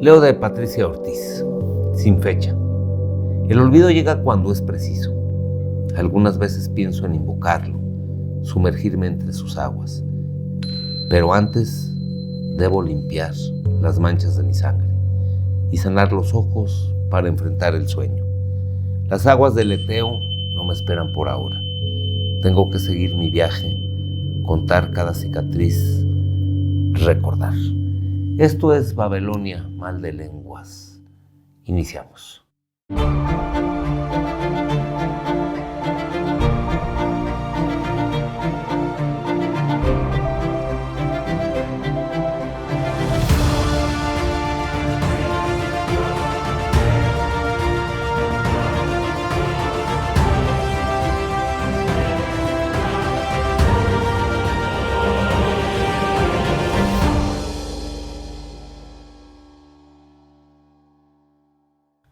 Leo de Patricia Ortiz, sin fecha. El olvido llega cuando es preciso. Algunas veces pienso en invocarlo, sumergirme entre sus aguas. Pero antes debo limpiar las manchas de mi sangre y sanar los ojos para enfrentar el sueño. Las aguas del Eteo no me esperan por ahora. Tengo que seguir mi viaje, contar cada cicatriz, recordar. Esto es Babelonia, mal de lenguas. Iniciamos.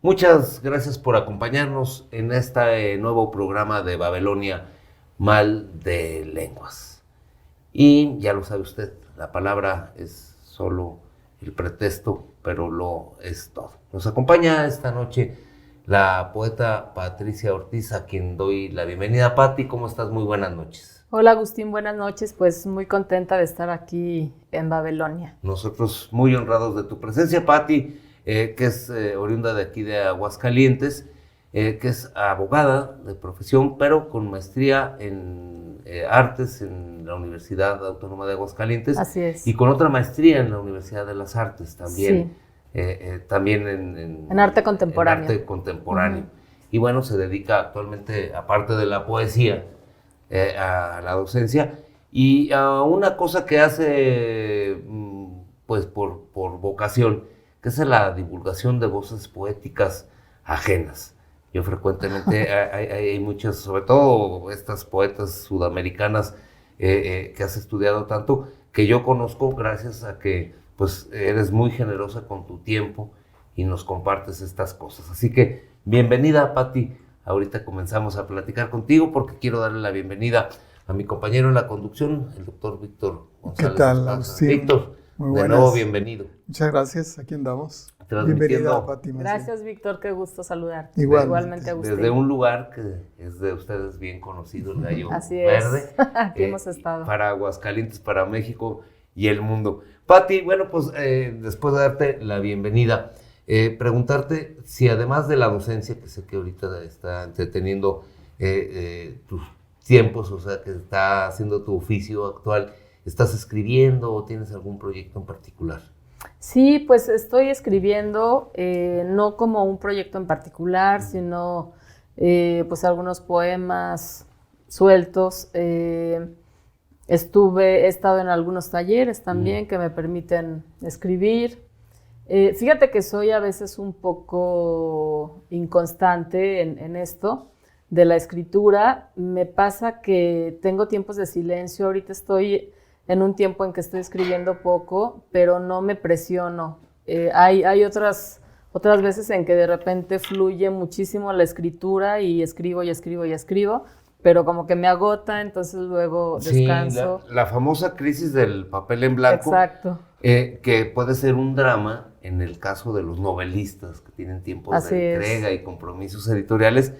Muchas gracias por acompañarnos en este nuevo programa de Babelonia, mal de lenguas. Y ya lo sabe usted, la palabra es solo el pretexto, pero lo es todo. Nos acompaña esta noche la poeta Patricia Ortiz, a quien doy la bienvenida. Pati, ¿cómo estás? Muy buenas noches. Hola Agustín, buenas noches. Pues muy contenta de estar aquí en Babelonia. Nosotros muy honrados de tu presencia, Pati. Que es oriunda de aquí de Aguascalientes, que es abogada de profesión, pero con maestría en artes en la Universidad Autónoma de Aguascalientes. Así es. Y con otra maestría en la Universidad de las Artes también. Sí. También en arte contemporáneo. En arte contemporáneo. Y bueno, se dedica actualmente, aparte de la poesía, a la docencia y a una cosa que hace pues por vocación, que es la divulgación de voces poéticas ajenas. Yo frecuentemente hay muchas, sobre todo estas poetas sudamericanas que has estudiado tanto, que yo conozco gracias a que pues eres muy generosa con tu tiempo y nos compartes estas cosas. Así que bienvenida, Pati. Ahorita comenzamos a platicar contigo porque quiero darle la bienvenida a mi compañero en la conducción, el doctor Víctor González. ¿Qué tal, Agustín? Víctor, de nuevo bienvenido. Muchas gracias, aquí andamos. Bienvenida, Pati. Gracias, Víctor, qué gusto saludarte. Igualmente, Agustín. Desde un lugar que es de ustedes bien conocido, el Gallo Así Verde. Aquí hemos estado. Para Aguascalientes, para México y el mundo. Pati, bueno, pues después de darte la bienvenida, preguntarte si además de la docencia, que sé que ahorita está entreteniendo tus tiempos, o sea, que está haciendo tu oficio actual, ¿estás escribiendo o tienes algún proyecto en particular? Sí, pues estoy escribiendo, no como un proyecto en particular, sino pues algunos poemas sueltos. He estado en algunos talleres también que me permiten escribir. Fíjate que soy a veces un poco inconstante en esto de la escritura. Me pasa que tengo tiempos de silencio. Ahorita estoy en un tiempo en que estoy escribiendo poco, pero no me presiono. Hay otras veces en que de repente fluye muchísimo la escritura y escribo y escribo y escribo, pero como que me agota, entonces luego descanso. Sí, la famosa crisis del papel en blanco. Exacto. Que puede ser un drama en el caso de los novelistas que tienen tiempos de entrega y compromisos editoriales,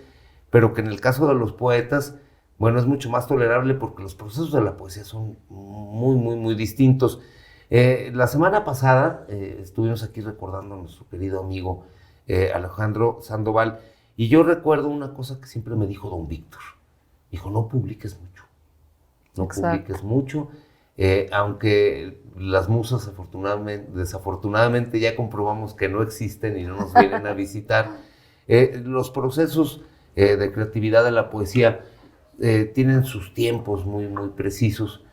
pero que en el caso de los poetas, bueno, es mucho más tolerable porque los procesos de la poesía son muy distintos. La semana pasada estuvimos aquí recordando a nuestro querido amigo Alejandro Sandoval, y yo recuerdo una cosa que siempre me dijo don Víctor. Dijo, no publiques mucho. No publiques mucho, aunque las musas desafortunadamente ya comprobamos que no existen y no nos vienen a visitar. Los procesos de creatividad de la poesía tienen sus tiempos muy precisos.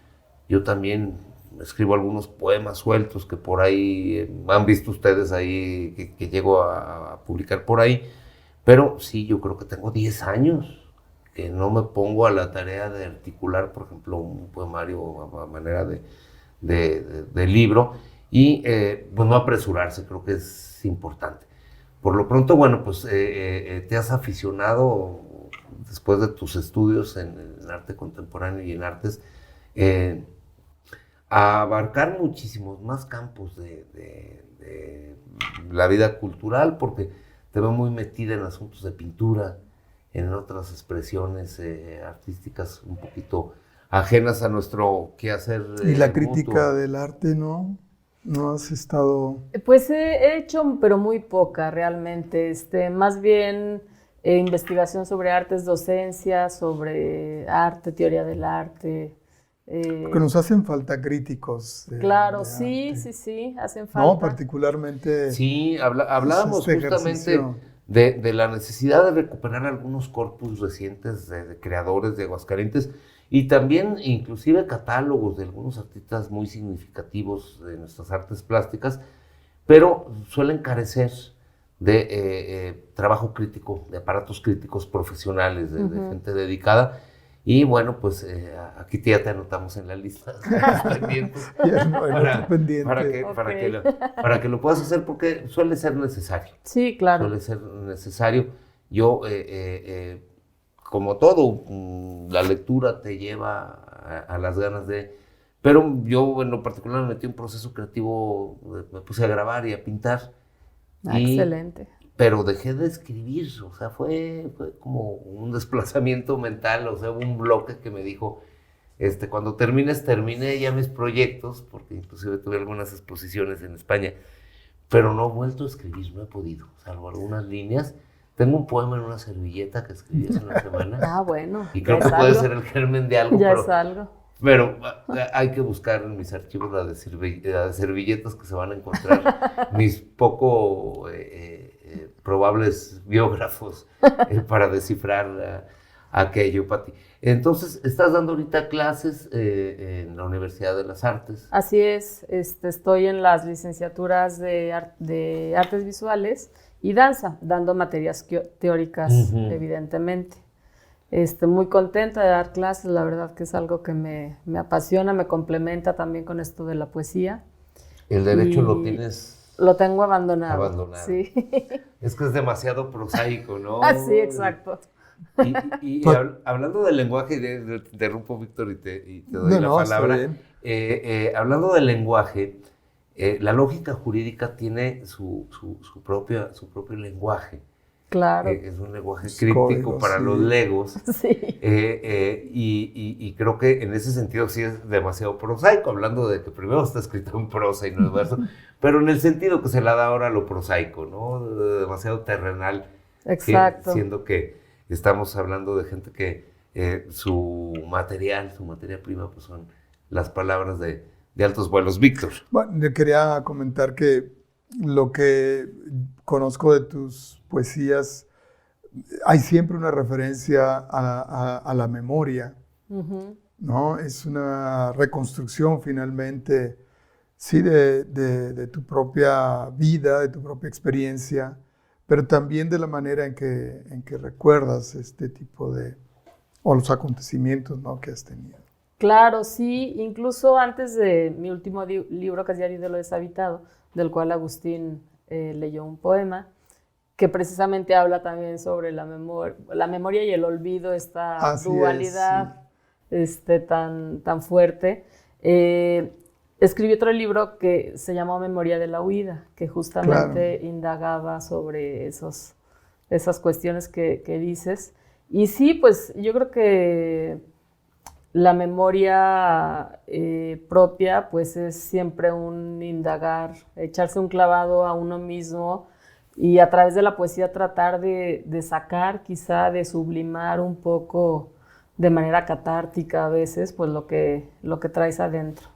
Yo también escribo algunos poemas sueltos que por ahí han visto ustedes ahí, que llego a publicar por ahí, pero sí, yo creo que tengo 10 años que no me pongo a la tarea de articular, por ejemplo, un poemario a manera de libro, y pues no apresurarse, creo que es importante. Por lo pronto, bueno, pues te has aficionado, después de tus estudios en arte contemporáneo y en artes, a abarcar muchísimos más campos de la vida cultural, porque te veo muy metida en asuntos de pintura, en otras expresiones artísticas un poquito ajenas a nuestro quehacer. Y la crítica del arte, ¿no? ¿No has estado...? Pues he hecho, pero muy poca realmente. Más bien investigación sobre artes, docencia, sobre arte, teoría del arte. Porque nos hacen falta críticos. Claro, de sí, arte. sí, hacen falta. No, particularmente... Sí, hablábamos justamente de la necesidad de recuperar algunos corpus recientes de creadores de Aguascalientes y también inclusive catálogos de algunos artistas muy significativos de nuestras artes plásticas, pero suelen carecer de trabajo crítico, de aparatos críticos profesionales, de gente dedicada. Y bueno, pues aquí ya te anotamos en la lista pendientes para que lo puedas hacer, porque suele ser necesario. Sí, claro. Suele ser necesario. Yo, como todo, la lectura te lleva a las ganas de... Pero yo en lo particular me metí en un proceso creativo, me puse a grabar y a pintar. Excelente. Pero dejé de escribir, o sea, fue como un desplazamiento mental, o sea, un bloque que me dijo, cuando terminé ya mis proyectos, porque inclusive tuve algunas exposiciones en España, pero no he vuelto a escribir, no he podido, salvo algunas líneas. Tengo un poema en una servilleta que escribí hace una semana. Bueno. Y creo que puede ser el germen de algo. Ya es algo. Pero hay que buscar en mis archivos la de servilletas que se van a encontrar, mis poco probables biógrafos para descifrar aquello, Pati. Entonces, estás dando ahorita clases en la Universidad de las Artes. Así es, estoy en las licenciaturas de Artes Visuales y Danza, dando materias teóricas, evidentemente. Muy contenta de dar clases, la verdad que es algo que me apasiona, me complementa también con esto de la poesía. El derecho lo tienes... Lo tengo abandonado. Sí. Es que es demasiado prosaico, ¿no? Sí, exacto. Y hablando del lenguaje, te interrumpo, Víctor, y te doy la palabra. Hablando del lenguaje, la lógica jurídica tiene su propio lenguaje. Claro. Es un lenguaje críptico para los legos. Sí. Y creo que en ese sentido sí es demasiado prosaico, hablando de que primero está escrito en prosa y no en verso, pero en el sentido que se le da ahora lo prosaico, ¿no? Demasiado terrenal. Exacto. Siendo que estamos hablando de gente que su materia prima, pues son las palabras de altos vuelos. Víctor. Bueno, le quería comentar que lo que conozco de tus poesías, hay siempre una referencia a la memoria, ¿no? Es una reconstrucción finalmente, sí, de tu propia vida, de tu propia experiencia, pero también de la manera en que recuerdas este tipo o los acontecimientos, ¿no?, que has tenido. Claro, sí, incluso antes de mi último libro, que es Diario de lo Deshabitado, del cual Agustín leyó un poema, que precisamente habla también sobre la memoria y el olvido, esta dualidad tan fuerte. Escribí otro libro que se llamó Memoria de la Huida, que justamente indagaba sobre esas cuestiones que dices. Y sí, pues yo creo que la memoria propia, pues es siempre un indagar, echarse un clavado a uno mismo y a través de la poesía tratar de sacar, quizá de sublimar un poco de manera catártica a veces, pues lo que traes adentro.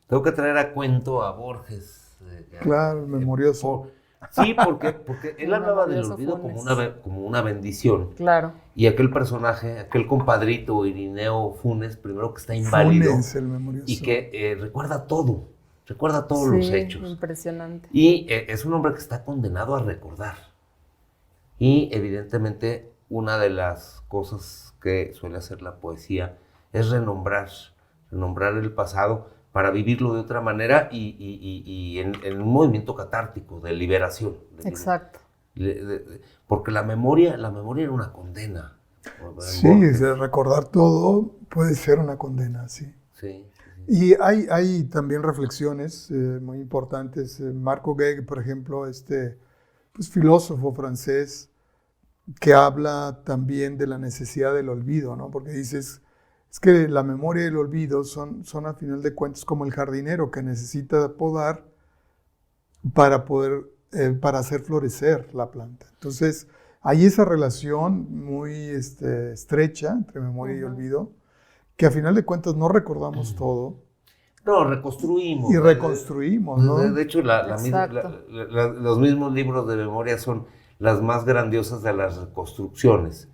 Tengo que traer a cuento a Borges. Claro, el memorioso. Sí, porque él hablaba del olvido como una bendición. Claro. Y aquel personaje, aquel compadrito Irineo Funes, primero que está inválido. Funes, el memorioso. Y que recuerda todos los hechos. Impresionante. Y es un hombre que está condenado a recordar. Y evidentemente una de las cosas que suele hacer la poesía es renombrar el pasado para vivirlo de otra manera y en un movimiento catártico de liberación. Exacto. Porque la memoria era una condena. Sí, recordar todo puede ser una condena, sí. Sí. Y hay también reflexiones muy importantes. Marc Augé, por ejemplo, pues, filósofo francés, que habla también de la necesidad del olvido, ¿no? Porque dices, es que la memoria y el olvido son a final de cuentas como el jardinero que necesita podar para para hacer florecer la planta. Entonces, hay esa relación muy estrecha entre memoria y olvido, que a final de cuentas no recordamos todo. No, reconstruimos. Y reconstruimos, ¿no? De hecho, los mismos libros de memoria son las más grandiosas de las reconstrucciones,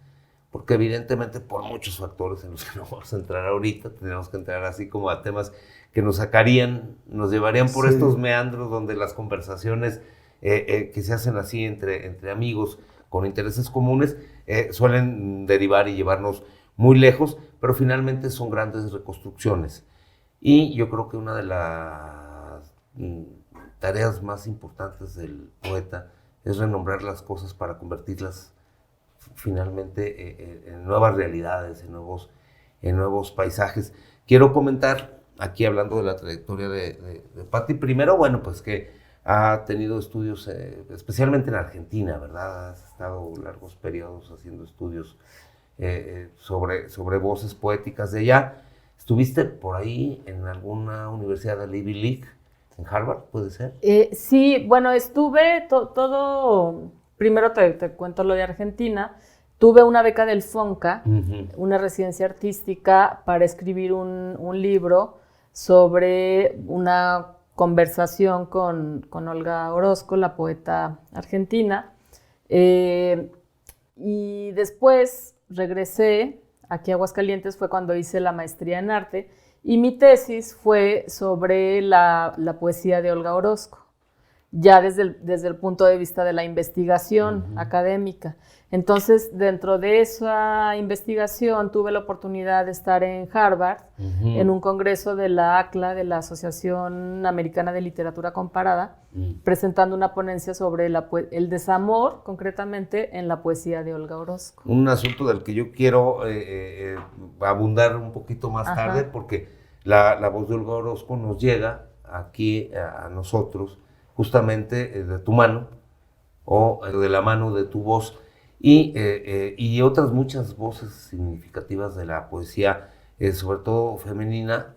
porque evidentemente por muchos factores en los que no vamos a entrar ahorita, tenemos que entrar así como a temas que nos llevarían por estos meandros donde las conversaciones que se hacen así entre amigos con intereses comunes suelen derivar y llevarnos muy lejos, pero finalmente son grandes reconstrucciones. Y yo creo que una de las tareas más importantes del poeta es renombrar las cosas para convertirlas finalmente en nuevas realidades, en nuevos paisajes. Quiero comentar, aquí hablando de la trayectoria de Patti, primero, bueno, pues que ha tenido estudios, especialmente en Argentina, ¿verdad? Has estado largos periodos haciendo estudios sobre voces poéticas de allá. ¿Estuviste por ahí en alguna universidad de Ivy League, en Harvard, puede ser? Sí, bueno, estuve primero te cuento lo de Argentina. Tuve una beca del FONCA, una residencia artística, para escribir un libro sobre una conversación con Olga Orozco, la poeta argentina. Y después regresé aquí a Aguascalientes, fue cuando hice la maestría en arte, y mi tesis fue sobre la poesía de Olga Orozco, ya desde el punto de vista de la investigación académica. Entonces, dentro de esa investigación, tuve la oportunidad de estar en Harvard, en un congreso de la ACLA, de la Asociación Americana de Literatura Comparada, presentando una ponencia sobre el desamor, concretamente, en la poesía de Olga Orozco. Un asunto del que yo quiero abundar un poquito más tarde, porque la voz de Olga Orozco nos llega aquí a nosotros, justamente de tu mano, o de la mano de tu voz, y otras muchas voces significativas de la poesía, sobre todo femenina,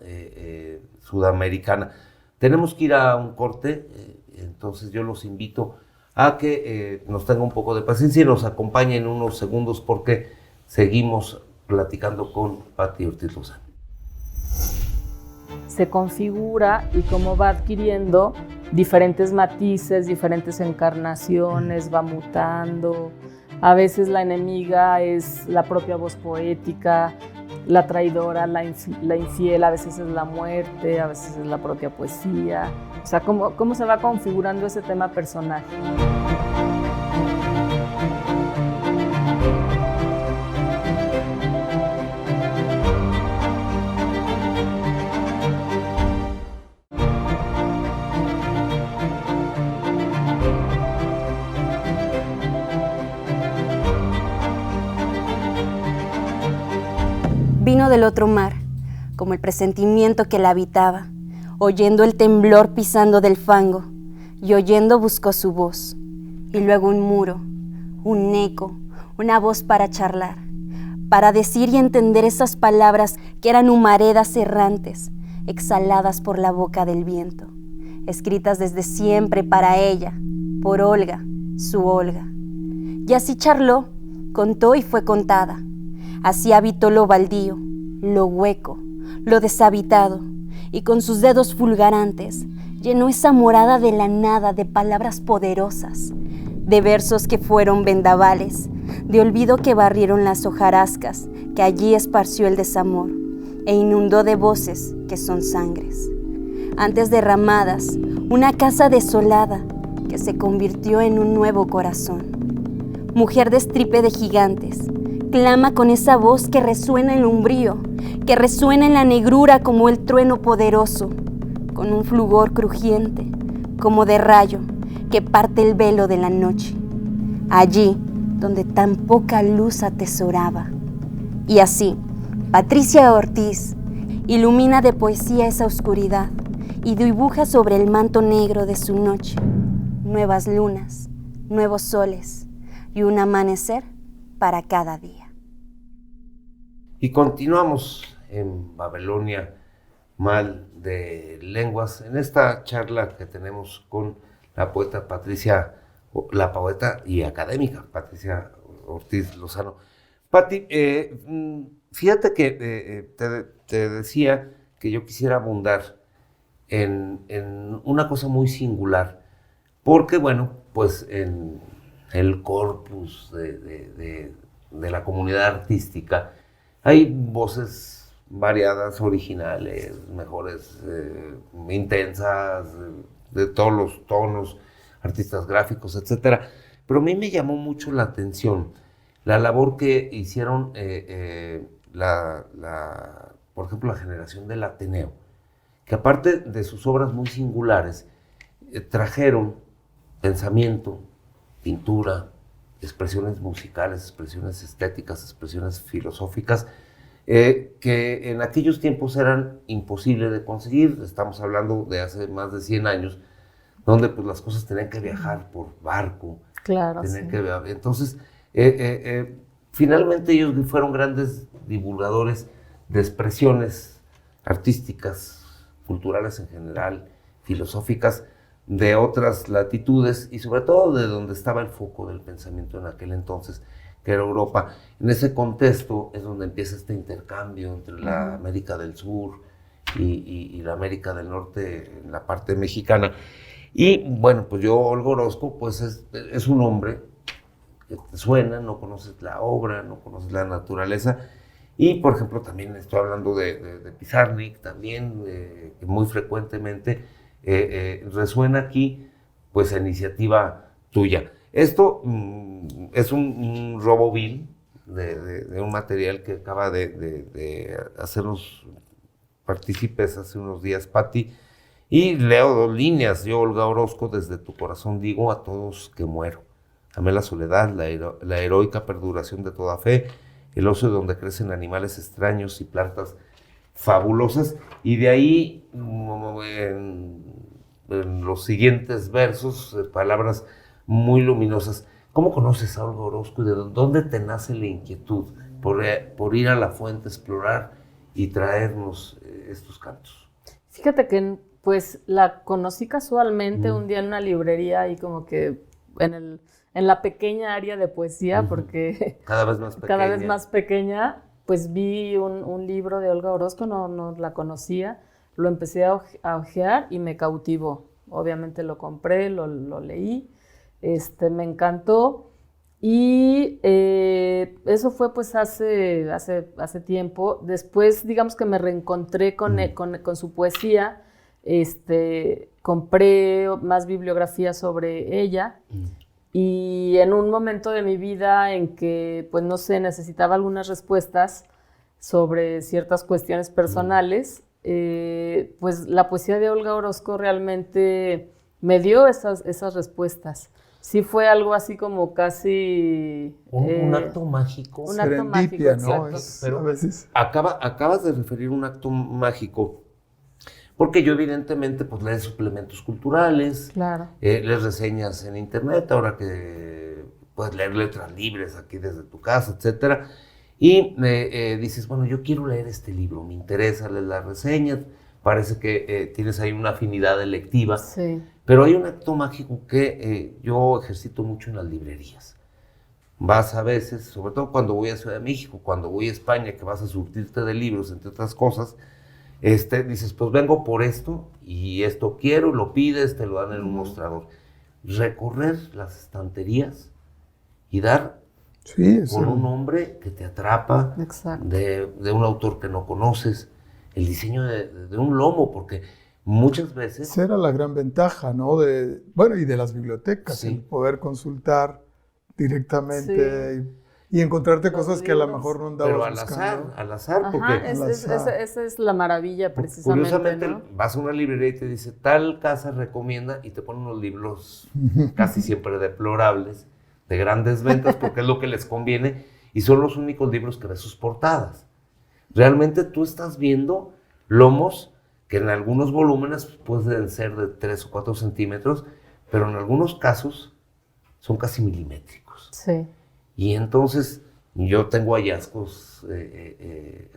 sudamericana. Tenemos que ir a un corte, entonces yo los invito a que nos tengan un poco de paciencia y nos acompañen unos segundos, porque seguimos platicando con Patti Ortiz Lozano. Se configura y cómo va adquiriendo diferentes matices, diferentes encarnaciones, va mutando. A veces la enemiga es la propia voz poética, la traidora, la infiel, a veces es la muerte, a veces es la propia poesía. O sea, cómo se va configurando ese tema personaje. Vino del otro mar, como el presentimiento que la habitaba, oyendo el temblor pisando del fango, y oyendo buscó su voz, y luego un muro, un eco, una voz para charlar, para decir y entender esas palabras que eran humaredas errantes, exhaladas por la boca del viento, escritas desde siempre para ella, por Olga, su Olga. Y así charló, contó y fue contada. Así habitó lo baldío, lo hueco, lo deshabitado, y con sus dedos fulgurantes llenó esa morada de la nada de palabras poderosas, de versos que fueron vendavales, de olvido que barrieron las hojarascas que allí esparció el desamor, e inundó de voces que son sangres. Antes derramadas, una casa desolada que se convirtió en un nuevo corazón. Mujer de estripe de gigantes, clama con esa voz que resuena en el umbrío, que resuena en la negrura como el trueno poderoso, con un fulgor crujiente, como de rayo, que parte el velo de la noche, allí donde tan poca luz atesoraba. Y así, Patricia Ortiz, Ilumina de poesía esa oscuridad y dibuja sobre el manto negro de su noche nuevas lunas, nuevos soles y un amanecer para cada día. Y continuamos en Babilonia Mal de Lenguas, en esta charla que tenemos con la poeta la poeta y académica Patricia Ortiz Lozano. Pati, fíjate que te decía que yo quisiera abundar en una cosa muy singular, porque bueno, pues en el corpus de la comunidad artística hay voces variadas, originales, mejores, intensas, de todos los tonos, artistas gráficos, etcétera. Pero a mí me llamó mucho la atención la labor que hicieron, por ejemplo, la generación del Ateneo, que aparte de sus obras muy singulares, trajeron pensamiento, pintura, expresiones musicales, expresiones estéticas, expresiones filosóficas, que en aquellos tiempos eran imposibles de conseguir. Estamos hablando de hace más de 100 años, donde pues las cosas tenían que viajar por barco. Claro, sí. Entonces, finalmente ellos fueron grandes divulgadores de expresiones artísticas, culturales en general, filosóficas, de otras latitudes y sobre todo de donde estaba el foco del pensamiento en aquel entonces, que era Europa. En ese contexto es donde empieza este intercambio entre la América del Sur y la América del Norte, en la parte mexicana. Y bueno, pues yo, Olga Orozco, pues es un hombre que te suena, no conoces la obra, no conoces la naturaleza. Y, por ejemplo, también estoy hablando de Pizarnik, también, que muy frecuentemente resuena aquí, pues, la iniciativa tuya. Esto es un robo vil de un material que acaba de hacernos partícipes hace unos días, Pati, y leo 2 líneas. Yo, Olga Orozco, desde tu corazón digo a todos que muero. Amé la soledad, la heroica perduración de toda fe, el ocio donde crecen animales extraños y plantas fabulosas. Y de ahí, en los siguientes versos, palabras muy luminosas. ¿Cómo conoces a Olga Orozco y de dónde te nace la inquietud por ir a la fuente, explorar y traernos estos cantos? Fíjate que pues la conocí casualmente un día en una librería y como que en la pequeña área de poesía, porque cada vez más pequeña, pues vi un libro de Olga Orozco, no la conocía, lo empecé a hojear y me cautivó. Obviamente lo compré, lo leí, me encantó y eso fue pues hace tiempo. Después, digamos que me reencontré con su poesía, compré más bibliografía sobre ella. Y en un momento de mi vida en que, pues no sé, necesitaba algunas respuestas sobre ciertas cuestiones personales, pues la poesía de Olga Orozco realmente me dio esas respuestas. Sí fue algo así como casi... un acto mágico. Un acto mágico, ¿no? Pero a veces... acabas de referir un acto mágico. Porque yo evidentemente pues leo suplementos culturales, claro. Lees reseñas en internet, ahora que puedes leer letras libres aquí desde tu casa, etcétera, y dices, bueno, yo quiero leer este libro, me interesa leer las reseñas, parece que tienes ahí una afinidad electiva, sí. Pero hay un acto mágico que yo ejercito mucho en las librerías. Vas a veces, sobre todo cuando voy a Ciudad de México, cuando voy a España, que vas a surtirte de libros, entre otras cosas, dices, pues vengo por esto y esto quiero, lo pides, te lo dan en un mostrador. Recorrer las estanterías y dar con un nombre que te atrapa, de un autor que no conoces, el diseño de un lomo, porque muchas veces... Esa era la gran ventaja, ¿no? Y de las bibliotecas, sí. El poder consultar directamente... Sí. Y encontrarte cosas que a lo mejor no andabas buscando. Al azar, porque... Esa es la maravilla, precisamente. Curiosamente, ¿no? vas a una librería y te dice, tal casa recomienda, y te ponen unos libros casi siempre deplorables, de grandes ventas, porque es lo que les conviene, y son los únicos libros que ves sus portadas. Realmente tú estás viendo lomos que en algunos volúmenes pueden ser de 3 o 4 centímetros, pero en algunos casos son casi milimétricos. Sí. Y entonces yo tengo hallazgos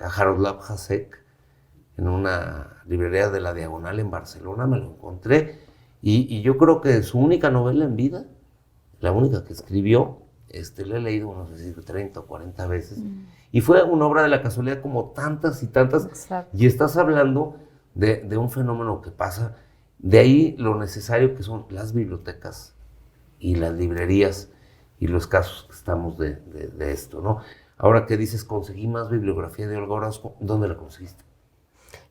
a Jaroslav Hasek en una librería de La Diagonal en Barcelona, me lo encontré, y yo creo que su única novela en vida, la única que escribió, la he leído, no sé si 30 o 40 veces, y fue una obra de la casualidad como tantas y tantas. Exacto. Y estás hablando de un fenómeno que pasa, de ahí lo necesario que son las bibliotecas y las librerías y los casos que estamos de esto, ¿no? Ahora que dices, conseguí más bibliografía de Olga Orozco, ¿dónde la conseguiste?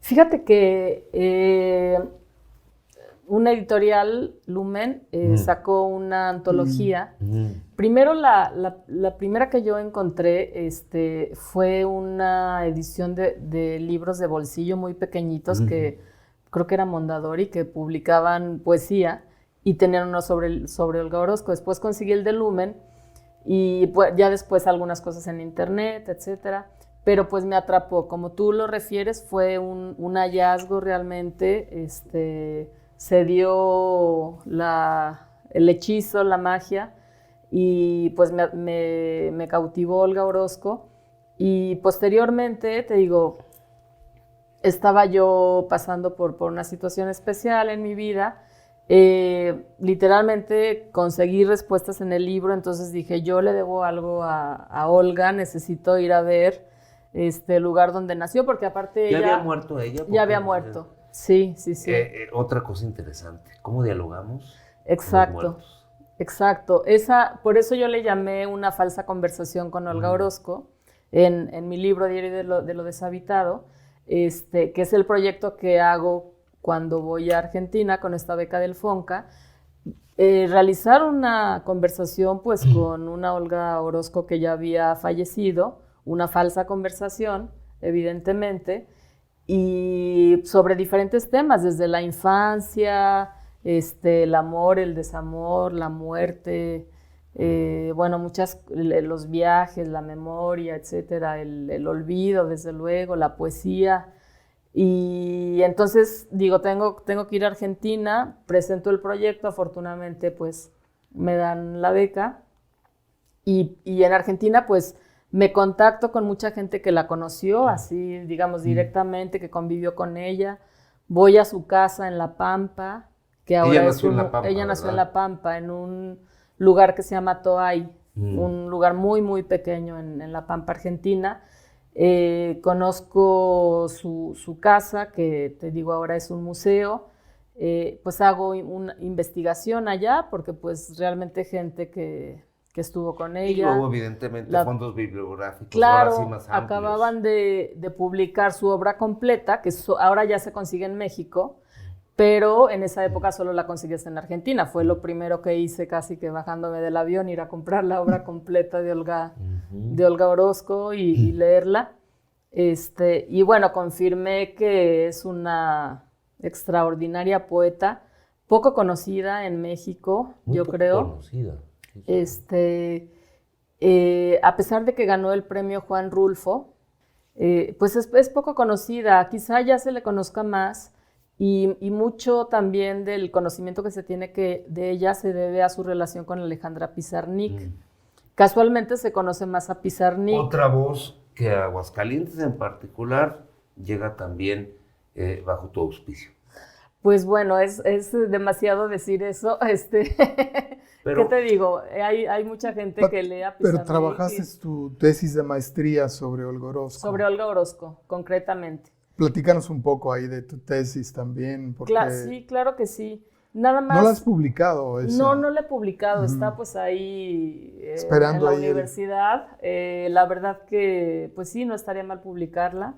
Fíjate que una editorial, Lumen, sacó una antología. Primero, la primera que yo encontré fue una edición de libros de bolsillo muy pequeñitos que creo que era Mondadori, que publicaban poesía y tenían uno sobre Olga Orozco. Después conseguí el de Lumen y pues, ya después algunas cosas en internet, etcétera. Pero pues me atrapó. Como tú lo refieres, fue un hallazgo realmente. Se dio el hechizo, la magia, y pues me cautivó Olga Orozco. Y posteriormente, te digo, estaba yo pasando por una situación especial en mi vida. Literalmente conseguí respuestas en el libro, entonces dije, yo le debo algo a Olga, necesito ir a ver el lugar donde nació, porque aparte ¿Ya ella... había muerto ella? Ya había muerto, sí. Otra cosa interesante, ¿cómo dialogamos? Exacto. Por eso yo le llamé una falsa conversación con Olga Orozco en mi libro Diario de lo Deshabitado, que es el proyecto que hago cuando voy a Argentina con esta beca del FONCA. Realizar una conversación pues con una Olga Orozco que ya había fallecido, una falsa conversación, evidentemente, y sobre diferentes temas, desde la infancia, el amor, el desamor, la muerte, los viajes, la memoria, etcétera, el olvido, desde luego, la poesía. Y entonces digo, tengo que ir a Argentina, presento el proyecto, afortunadamente pues me dan la beca, y en Argentina pues me contacto con mucha gente que la conoció, así digamos directamente, que convivió con ella. Voy a su casa en La Pampa, que ahora ella nació en La Pampa, en un lugar que se llama Toay, un lugar muy, muy pequeño en La Pampa, Argentina. Conozco su casa, que te digo ahora es un museo. Pues hago una investigación allá, porque pues realmente gente que estuvo con ella. Y luego, evidentemente, fondos bibliográficos, claro, ahora sí más amplios. Acababan de publicar su obra completa, que ahora ya se consigue en México, pero en esa época solo la conseguías en Argentina. Fue lo primero que hice, casi que bajándome del avión, ir a comprar la obra completa de Olga Orozco y leerla. Y bueno, confirmé que es una extraordinaria poeta, poco conocida en México, yo creo. Muy conocida. A pesar de que ganó el premio Juan Rulfo, pues es poco conocida, quizá ya se le conozca más, y mucho también del conocimiento que se tiene de ella se debe a su relación con Alejandra Pizarnik. Casualmente se conoce más a Pizarnik. Otra voz que a Aguascalientes en particular llega también bajo tu auspicio. Pues bueno, es demasiado decir eso. ¿Qué te digo? Hay mucha gente que lee a Pizarnik. Pero trabajaste tu tesis de maestría sobre Olga Orozco. Sobre Olga Orozco, concretamente. Platícanos un poco ahí de tu tesis también. Porque Sí, claro que sí. Nada más. ¿No la has publicado? No la he publicado. Está pues ahí esperando en la universidad. La verdad que, pues sí, no estaría mal publicarla.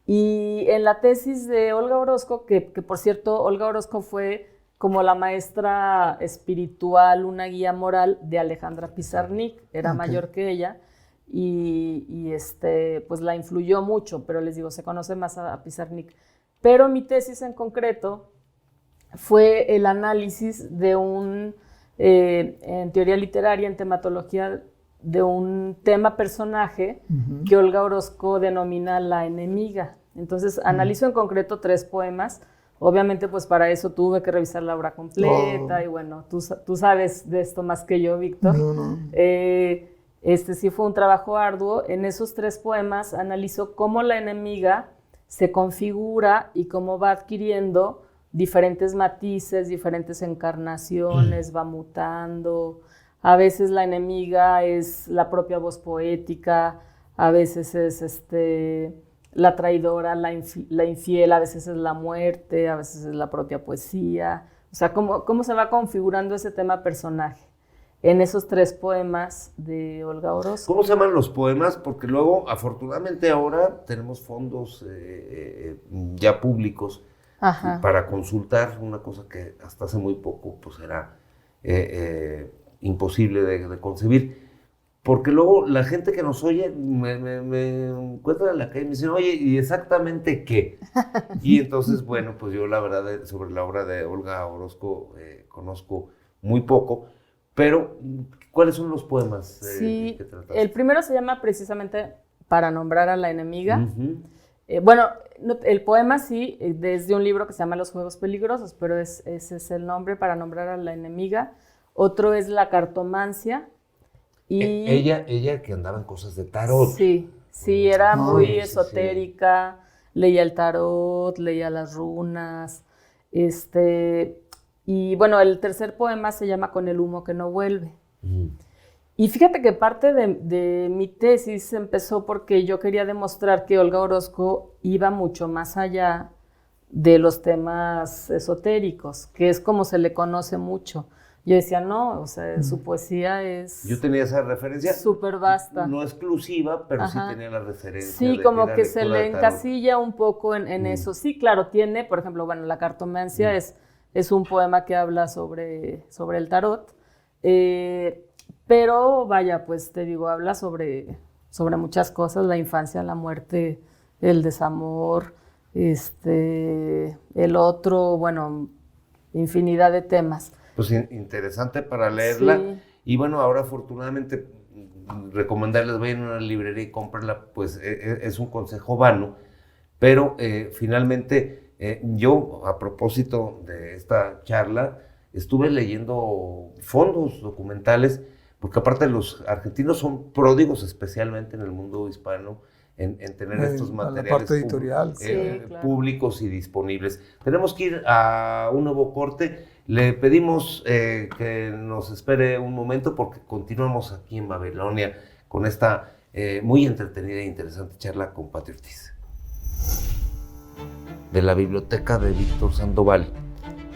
Y en la tesis de Olga Orozco, que por cierto, Olga Orozco fue como la maestra espiritual, una guía moral de Alejandra Pizarnik, era mayor que ella, y pues la influyó mucho, pero les digo, se conoce más a Pizarnik. Pero mi tesis en concreto fue el análisis de en teoría literaria, en tematología, de un tema personaje que Olga Orozco denomina la enemiga. Entonces analizo en concreto 3 poemas. Obviamente, pues para eso tuve que revisar la obra completa y bueno, tú sabes de esto más que yo, Víctor. No. Sí fue un trabajo arduo. En esos 3 poemas analizo cómo la enemiga se configura y cómo va adquiriendo diferentes matices, diferentes encarnaciones, va mutando. A veces la enemiga es la propia voz poética, a veces es la traidora, la infiel, a veces es la muerte, a veces es la propia poesía. O sea, cómo se va configurando ese tema personaje en esos 3 poemas de Olga Orozco. ¿Cómo se llaman los poemas? Porque luego, afortunadamente ahora tenemos fondos ya públicos para consultar, una cosa que hasta hace muy poco pues era imposible de concebir. Porque luego la gente que nos oye me encuentra en la calle y me dice, oye, ¿y exactamente qué? Y entonces, bueno, pues yo la verdad sobre la obra de Olga Orozco conozco muy poco, pero ¿cuáles son los poemas que trataste? El primero se llama precisamente Para nombrar a la enemiga. Bueno, el poema sí, desde un libro que se llama Los Juegos Peligrosos, pero ese es el nombre, Para nombrar a la enemiga. Otro es La Cartomancia. Y ella que andaba en cosas de tarot. Sí, era muy esotérica, leía el tarot, leía las runas, y bueno, el tercer poema se llama Con el humo que no vuelve. Y fíjate que parte de mi tesis empezó porque yo quería demostrar que Olga Orozco iba mucho más allá de los temas esotéricos, que es como se le conoce mucho. Yo decía, no, o sea, su poesía es... Yo tenía esa referencia. Súper vasta. No exclusiva, pero sí tenía la referencia. Sí, como que se le encasilla un poco en eso. Sí, claro, tiene, por ejemplo, bueno, La Cartomancia es un poema que habla sobre el tarot, pero vaya, pues te digo, habla sobre muchas cosas, la infancia, la muerte, el desamor, el otro, bueno, infinidad de temas. Pues interesante para leerla. Sí. Y bueno, ahora afortunadamente recomendarles, vayan a una librería y cómprenla, pues es un consejo vano. Pero finalmente yo, a propósito de esta charla, estuve leyendo fondos documentales, porque aparte los argentinos son pródigos, especialmente en el mundo hispano, en tener estos materiales la parte editorial, públicos y disponibles. Tenemos que ir a un nuevo corte. Le pedimos que nos espere un momento porque continuamos aquí en Babilonia con esta muy entretenida e interesante charla con Patty Ortiz. De la biblioteca de Víctor Sandoval,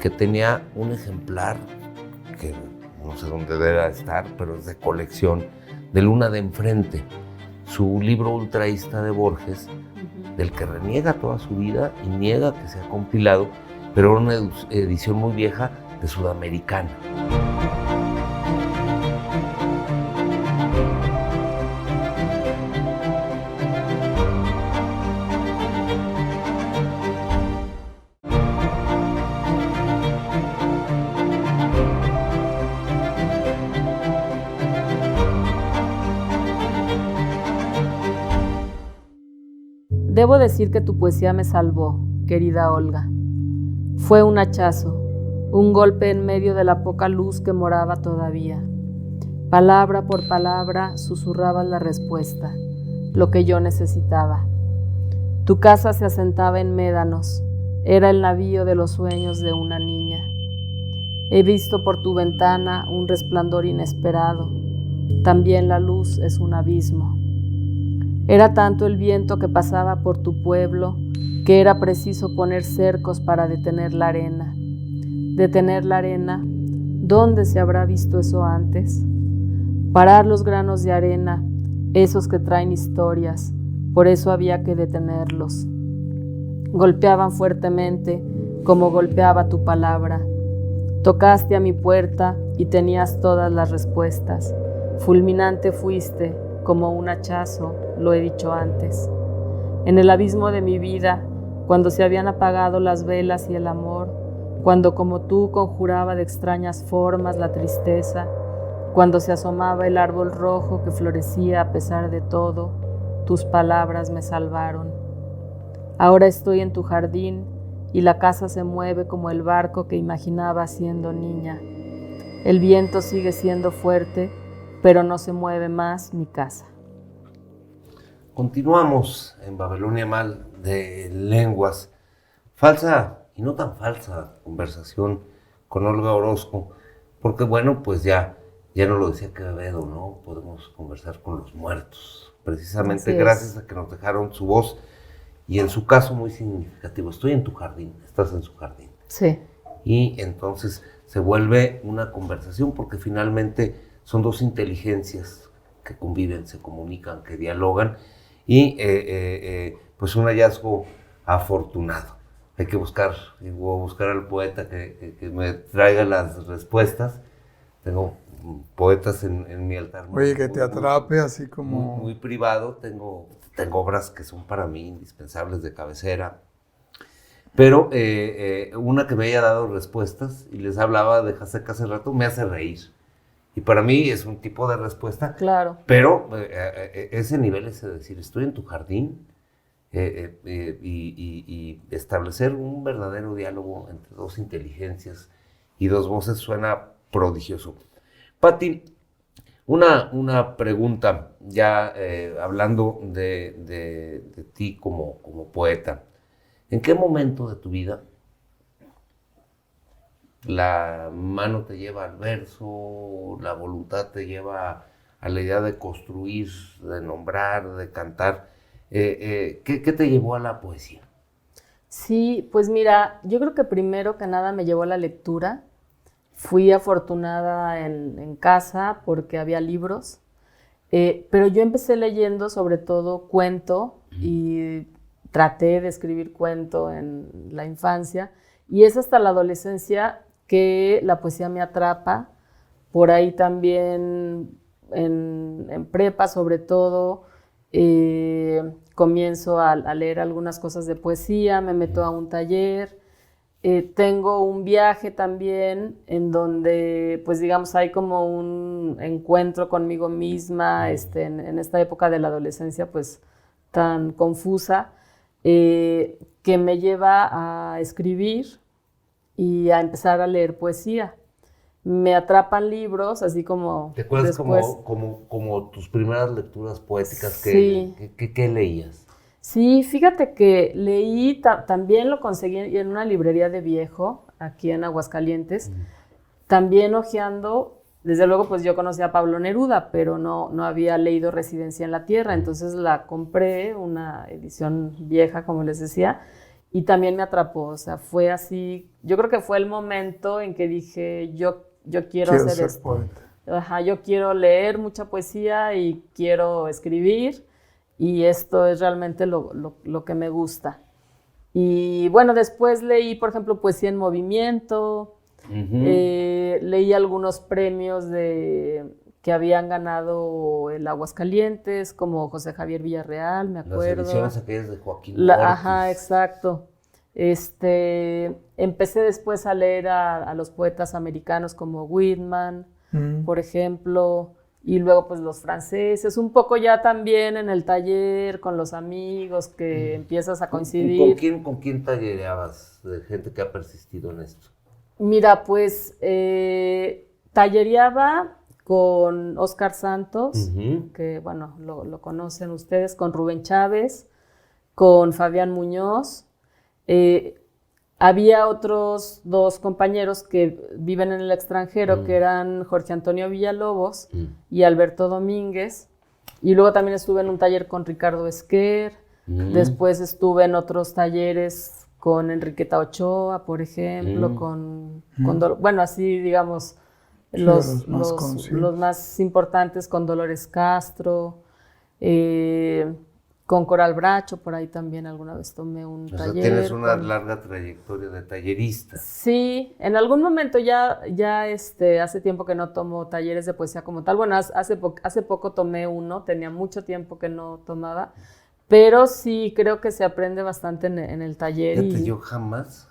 que tenía un ejemplar que no sé dónde debe estar, pero es de colección, de Luna de Enfrente, su libro ultraísta de Borges, del que reniega toda su vida y niega que sea compilado, pero una edición muy vieja de Sudamericana. Debo decir que tu poesía me salvó, querida Olga. Fue un hachazo, un golpe en medio de la poca luz que moraba todavía. Palabra por palabra susurrabas la respuesta, lo que yo necesitaba. Tu casa se asentaba en médanos, era el navío de los sueños de una niña. He visto por tu ventana un resplandor inesperado, también la luz es un abismo. Era tanto el viento que pasaba por tu pueblo que era preciso poner cercos para detener la arena. Detener la arena, ¿dónde se habrá visto eso antes? Parar los granos de arena, esos que traen historias, por eso había que detenerlos. Golpeaban fuertemente, como golpeaba tu palabra. Tocaste a mi puerta y tenías todas las respuestas. Fulminante fuiste, como un hachazo, lo he dicho antes. En el abismo de mi vida, cuando se habían apagado las velas y el amor, cuando como tú conjuraba de extrañas formas la tristeza, cuando se asomaba el árbol rojo que florecía a pesar de todo, tus palabras me salvaron. Ahora estoy en tu jardín y la casa se mueve como el barco que imaginaba siendo niña. El viento sigue siendo fuerte, pero no se mueve más mi casa. Continuamos en Babilonia Mal de Lenguas. Falsa y no tan falsa conversación con Olga Orozco, porque bueno, pues ya no lo decía Quevedo, ¿no? Podemos conversar con los muertos, precisamente gracias a que nos dejaron su voz y en su caso muy significativo. Estoy en tu jardín, estás en su jardín. Sí. Y entonces se vuelve una conversación porque finalmente son dos inteligencias que conviven, se comunican, que dialogan y pues un hallazgo afortunado. Hay que buscar al poeta que me traiga las respuestas. Tengo poetas en mi altar. Oye, que te atrape así como... Muy privado. Tengo obras que son para mí indispensables de cabecera. Pero una que me haya dado respuestas, y les hablaba de Jaseca hace rato, me hace reír. Y para mí es un tipo de respuesta. Claro. Pero ese nivel, ese de decir, estoy en tu jardín, y establecer un verdadero diálogo entre dos inteligencias y dos voces suena prodigioso. Pati, una pregunta, ya hablando de ti como poeta. ¿En qué momento de tu vida la mano te lleva al verso, la voluntad te lleva a la idea de construir, de nombrar, de cantar? ¿Qué te llevó a la poesía? Sí, pues mira, yo creo que primero que nada me llevó a la lectura. Fui afortunada en casa porque había libros, pero yo empecé leyendo sobre todo cuento y traté de escribir cuento en la infancia y es hasta la adolescencia que la poesía me atrapa. Por ahí también en prepa sobre todo comienzo a leer algunas cosas de poesía, me meto a un taller. Tengo un viaje también en donde, pues digamos, hay como un encuentro conmigo misma en esta época de la adolescencia, pues tan confusa, que me lleva a escribir y a empezar a leer poesía. Me atrapan libros, así como ¿Te acuerdas después... como tus primeras lecturas poéticas? Sí. ¿Qué leías? Sí, fíjate que leí, también lo conseguí en una librería de viejo, aquí en Aguascalientes, también hojeando, desde luego pues yo conocía a Pablo Neruda, pero no había leído Residencia en la Tierra, entonces la compré, una edición vieja como les decía, y también me atrapó, o sea, fue así, yo creo que fue el momento en que dije, yo quiero hacer ser esto. poeta. Ajá, yo quiero leer mucha poesía y quiero escribir. Y esto es realmente lo que me gusta. Y bueno, después leí, por ejemplo, Poesía en Movimiento, leí algunos premios que habían ganado el Aguascalientes, como José Javier Villarreal, me acuerdo. Las ediciones aquellas de Joaquín Mortis. Ajá, exacto. Empecé después a leer a los poetas americanos como Whitman, por ejemplo, y luego pues los franceses, un poco ya también en el taller con los amigos que empiezas a coincidir. ¿Con quién tallereabas de gente que ha persistido en esto? Mira, pues tallereaba con Óscar Santos, que bueno, lo conocen ustedes, con Rubén Chávez, con Fabián Muñoz. Había otros dos compañeros que viven en el extranjero, que eran Jorge Antonio Villalobos y Alberto Domínguez. Y luego también estuve en un taller con Ricardo Esquer. Después estuve en otros talleres con Enriqueta Ochoa, por ejemplo, bueno, así digamos, los más importantes con Dolores Castro. Con Coral Bracho, por ahí también alguna vez tomé un taller. O sea, tienes una larga trayectoria de tallerista. Sí, en algún momento ya hace tiempo que no tomo talleres de poesía como tal. Bueno, hace poco tomé uno, tenía mucho tiempo que no tomaba, Pero sí, creo que se aprende bastante en el taller. Fíjate, yo jamás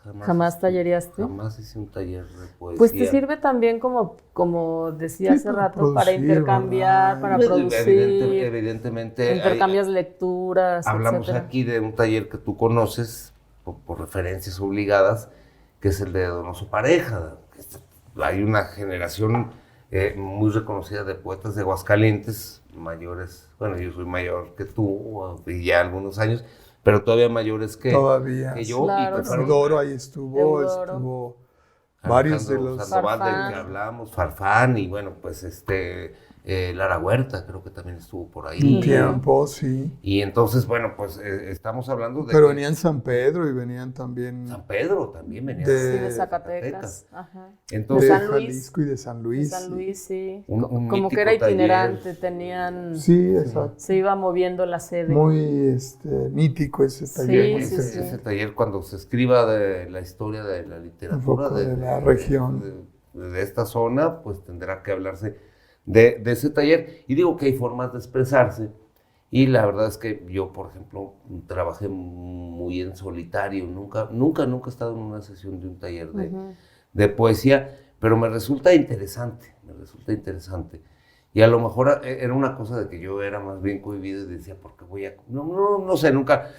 tallereaste. Jamás hice un taller de poesía. Pues te sirve también como decía Sí, hace para rato, para producir, intercambiar, ¿verdad? para Pues, producir, evidentemente intercambias lecturas, hablamos etcétera. aquí de un taller que tú conoces por referencias obligadas, que es el de Donoso Pareja. Hay una generación muy reconocida de poetas de Aguascalientes, mayores, bueno, yo soy mayor que tú, y ya algunos años, pero todavía mayores que yo. Claro, Y pues Eudoro ahí estuvo varios de Alejandro los... Sandoval, del Farfán. que hablamos, Farfán, y bueno, pues Lara Huerta, creo que también estuvo por ahí. Un tiempo, sí. Y entonces, bueno, pues estamos hablando de Pero que venían San Pedro y venían también San Pedro también venía. de- Sí, de Zacatecas. Ajá. Entonces, de de San Luis. Jalisco y de San De Luis. San Luis, sí. Un Como mítico que era itinerante, taller. tenían... Sí, exacto. Se iba moviendo la sede. Muy mítico ese taller. Sí, sí. ese taller, cuando se escriba de la historia de la literatura Un poco de la región. de esta zona, pues tendrá que hablarse de ese taller. Y digo que hay formas de expresarse. Y la verdad es que yo, por ejemplo, trabajé muy en solitario. Nunca he estado en una sesión de un taller de poesía, pero me resulta interesante. Y a lo mejor era una cosa de que yo era más bien cohibido y decía, ¿por qué voy a...? No sé, nunca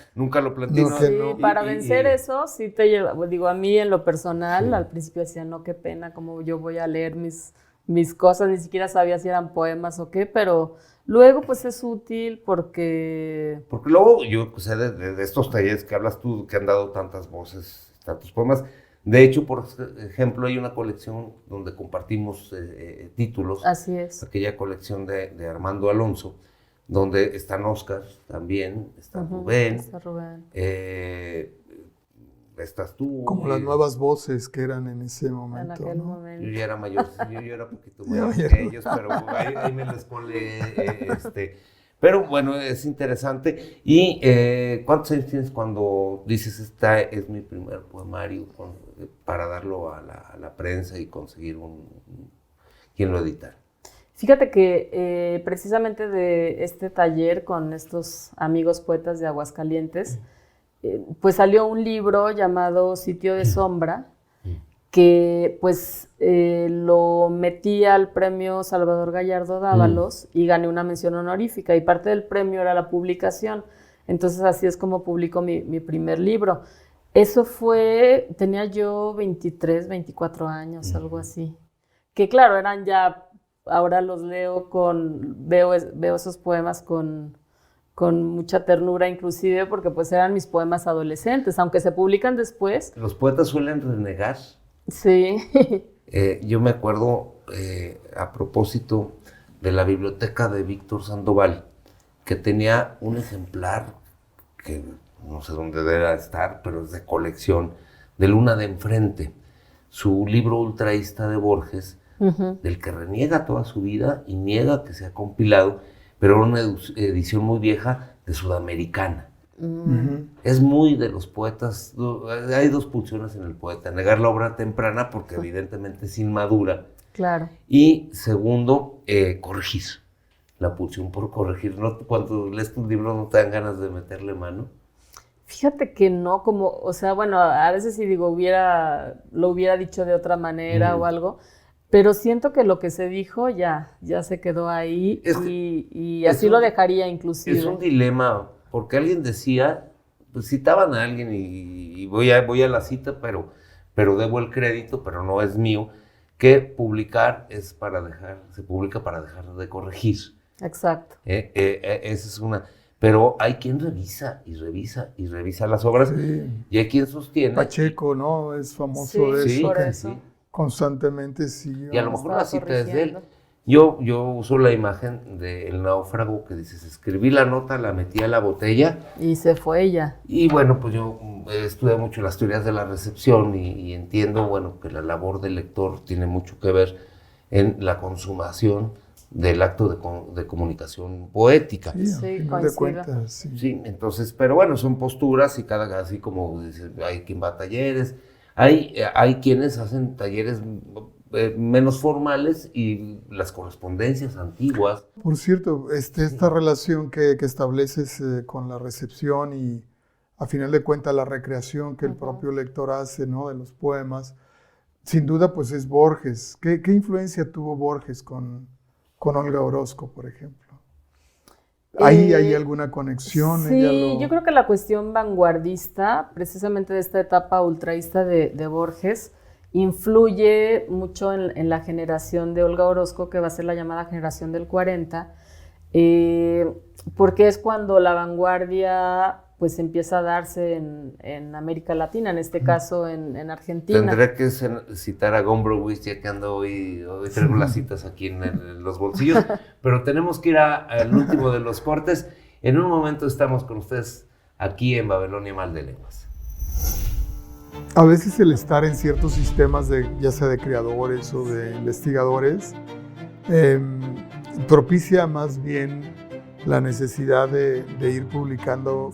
lo planteé. No, Sí, no. para vencer eso, sí te lleva, pues, digo, a mí en lo personal, al principio decía, no, qué pena, como yo voy a leer mis cosas, ni siquiera sabía si eran poemas o qué, pero luego pues es útil porque... Porque luego yo sé de estos talleres que hablas tú, que han dado tantas voces, tantos poemas. De hecho, por ejemplo, hay una colección donde compartimos títulos. Así es. Aquella colección de Armando Alonso, donde están Óscar también, está Rubén, Está Rubén. estás tú. Como las nuevas voces que eran en ese momento. En aquel ¿no? momento. Yo ya era mayor, yo era un poquito mayor Ya, que ellos, pero ahí me les colé. Pero bueno, es interesante. ¿Y cuántos años tienes cuando dices, esta es mi primer poemario para darlo a la prensa y conseguir quien lo editara? Fíjate que precisamente de este taller con estos amigos poetas de Aguascalientes, pues salió un libro llamado Sitio de Sombra, que pues lo metí al premio Salvador Gallardo Dávalos y gané una mención honorífica, y parte del premio era la publicación. Entonces así es como publico mi primer libro. Eso tenía yo 23, 24 años, algo así. Que claro, eran ya, ahora los leo veo esos poemas con mucha ternura, inclusive porque pues eran mis poemas adolescentes, aunque se publican después. Los poetas suelen renegar. Sí. Yo me acuerdo, a propósito de la biblioteca de Víctor Sandoval, que tenía un ejemplar que no sé dónde debe estar, pero es de colección, de Luna de Enfrente, su libro ultraísta de Borges, del que reniega toda su vida y niega que sea compilado, pero era una edición muy vieja de Sudamericana. Es muy de los poetas, hay dos pulsiones en el poeta: negar la obra temprana porque evidentemente es inmadura, Claro. y segundo, corregir, la pulsión por corregir. ¿No? Cuando lees tu libro no te dan ganas de meterle mano. Fíjate que no, o sea, bueno, a veces sí digo, lo hubiera dicho de otra manera o algo, pero siento que lo que se dijo ya se quedó ahí, y así lo dejaría inclusive. Es un dilema, porque alguien decía, pues citaban a alguien y voy a la cita, pero debo el crédito, pero no es mío, que publicar se publica para dejar de corregir. Exacto. Esa es una... Pero hay quien revisa y revisa y revisa las obras, Sí. y hay quien sostiene... Pacheco, ¿no? Es famoso Sí, de Sí, eso. por que eso. Constantemente siguió. Y a lo mejor Estaba la cita es de él. corrigiendo. Yo uso la imagen del náufrago que dices, escribí la nota, la metí a la botella, Y se fue ella. y bueno, pues yo he estudiado mucho las teorías de la recepción y entiendo, bueno, que la labor del lector tiene mucho que ver en la consumación del acto de comunicación poética. Sí, Sí, al final de coincido. cuentas, sí. Sí, entonces, pero bueno, son posturas y así como dices, hay quien va a talleres, hay quienes hacen talleres menos formales y las correspondencias antiguas. Por cierto, esta relación que estableces con la recepción y a final de cuentas la recreación que el propio lector hace, ¿no?, de los poemas, sin duda pues es Borges. ¿Qué influencia tuvo Borges con Olga Orozco, por ejemplo? ¿Hay alguna conexión? Sí, yo creo que la cuestión vanguardista, precisamente de esta etapa ultraísta de Borges, influye mucho en la generación de Olga Orozco, que va a ser la llamada generación del 40, porque es cuando la vanguardia pues empieza a darse en América Latina, en este caso en Argentina. Tendré que citar a Gombrowicz, ya que ando hoy traigo las citas aquí en los bolsillos, pero tenemos que ir al último de los cortes. En un momento estamos con ustedes aquí en Babilonia Mal de Lenguas. A veces el estar en ciertos sistemas, ya sea de creadores o de investigadores, propicia más bien la necesidad de ir publicando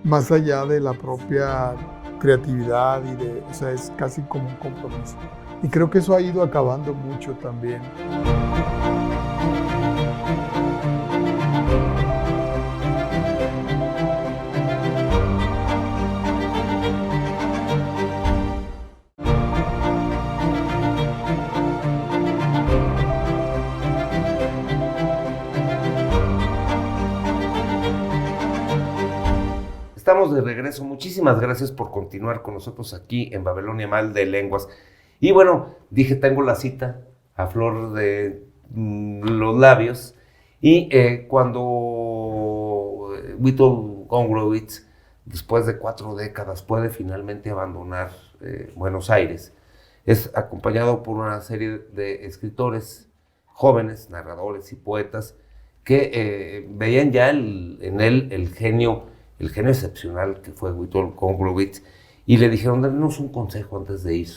más allá de la propia creatividad o sea, es casi como un compromiso. Y creo que eso ha ido acabando mucho también. Estamos de regreso. Muchísimas gracias por continuar con nosotros aquí en Babilonia Mal de Lenguas. Y bueno, dije, tengo la cita a flor de los labios. Y cuando Witold Gombrowicz, después de 4 décadas, puede finalmente abandonar Buenos Aires, es acompañado por una serie de escritores jóvenes, narradores y poetas que veían ya en él el genio excepcional que fue Witold Gombrowicz, y le dijeron, danos un consejo antes de ir.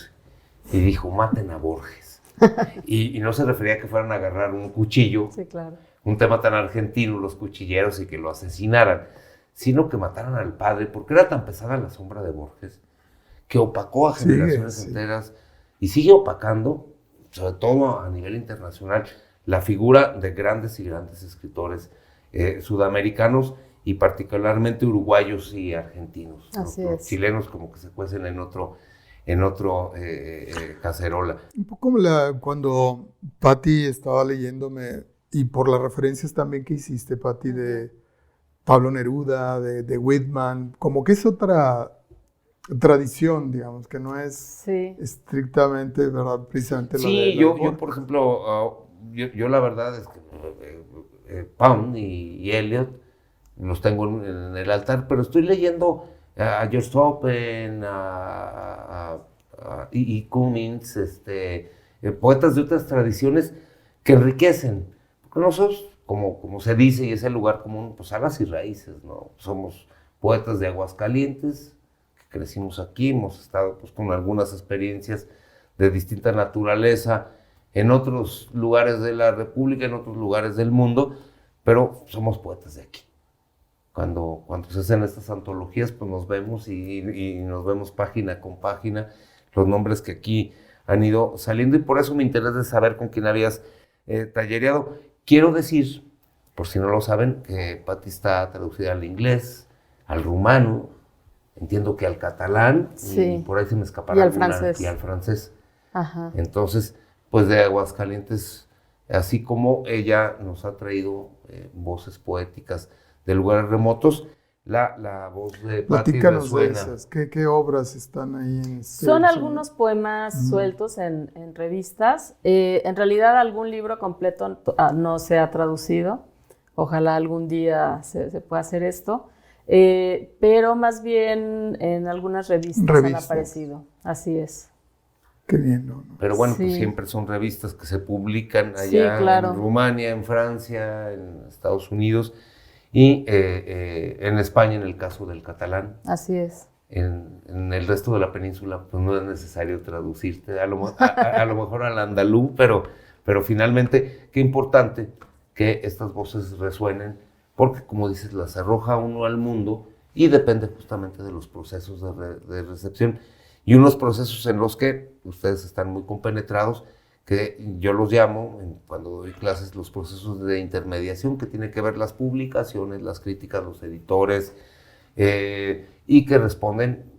Y dijo, maten a Borges. y no se refería a que fueran a agarrar un cuchillo, sí, claro, un tema tan argentino, los cuchilleros, y que lo asesinaran, sino que mataran al padre, porque era tan pesada la sombra de Borges, que opacó a generaciones enteras, y sigue opacando, sobre todo a nivel internacional, la figura de grandes y grandes escritores sudamericanos, y particularmente uruguayos y argentinos. Así Los es. chilenos como que se cuecen en otro cacerola. Un poco cuando Patti estaba leyéndome, y por las referencias también que hiciste, Patti, de Pablo Neruda, de Whitman, como que es otra tradición, digamos, que no es estrictamente, ¿verdad?, precisamente la de yo por ejemplo, yo la verdad es que Pound y Eliot los tengo en el altar, pero estoy leyendo a George Oppen, y Cummings, poetas de otras tradiciones que enriquecen. Porque nosotros, como se dice, y es el lugar común, pues alas y raíces, ¿no? Somos poetas de Aguascalientes, que crecimos aquí, hemos estado pues con algunas experiencias de distinta naturaleza en otros lugares de la República, en otros lugares del mundo, pero somos poetas de aquí. Cuando se hacen estas antologías, pues nos vemos y nos vemos página con página los nombres que aquí han ido saliendo, y por eso me interesa saber con quién habías tallereado. Quiero decir, por si no lo saben, que Patti está traducida al inglés, al rumano, entiendo que al catalán, y por ahí se me escapará alguna, y al francés. Ajá. Entonces, pues de Aguascalientes, así como ella nos ha traído voces poéticas de lugares remotos, la voz de Patti resuena. ¿Qué obras están ahí? Son algunos poemas sueltos en revistas. En realidad algún libro completo no se ha traducido. Ojalá algún día se pueda hacer esto. Pero más bien en algunas revistas han aparecido. Así es. Qué bien, ¿no? Pero bueno, pues siempre son revistas que se publican allá en Rumania, en Francia, en Estados Unidos, y en España, en el caso del catalán. Así es. En el resto de la península, pues no es necesario traducirte, a lo mejor al andalú, pero finalmente, qué importante que estas voces resuenen, porque como dices, las arroja uno al mundo, y depende justamente de los procesos de recepción. y unos procesos en los que ustedes están muy compenetrados, que yo los llamo, cuando doy clases, los procesos de intermediación, que tiene que ver las publicaciones, las críticas, los editores, y que responden